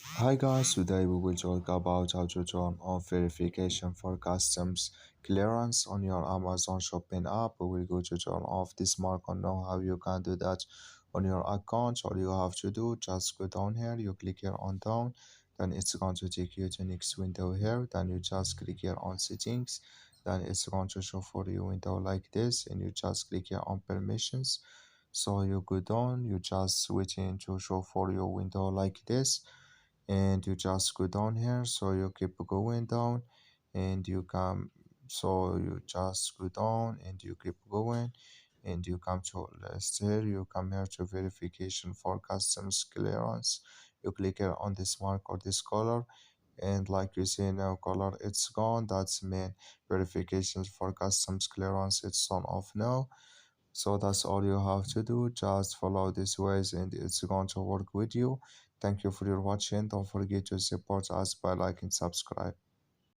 Hi guys, today we will talk about how to turn on verification for customs clearance on your Amazon shopping app. We will go to turn off this mark on now how you can do that on your account. All you have to do, just go down here, you click here on down, then it's going to take you to next window here, then you just click here on settings, then it's going to show for you window like this, and you just click here on permissions. So you go down, you just waiting to show for your window like this, and you just go down here, so you keep going down and you come, so you just go down and you keep going and you come to list here, you come here to verification for customs clearance, you click here on this mark or this color, and like you see now color it's gone, that's main verifications for customs clearance, it's on off now. So that's all you have to do. Just follow these ways and it's going to work with you. Thank you for your watching. Don't forget to support us by liking, subscribe.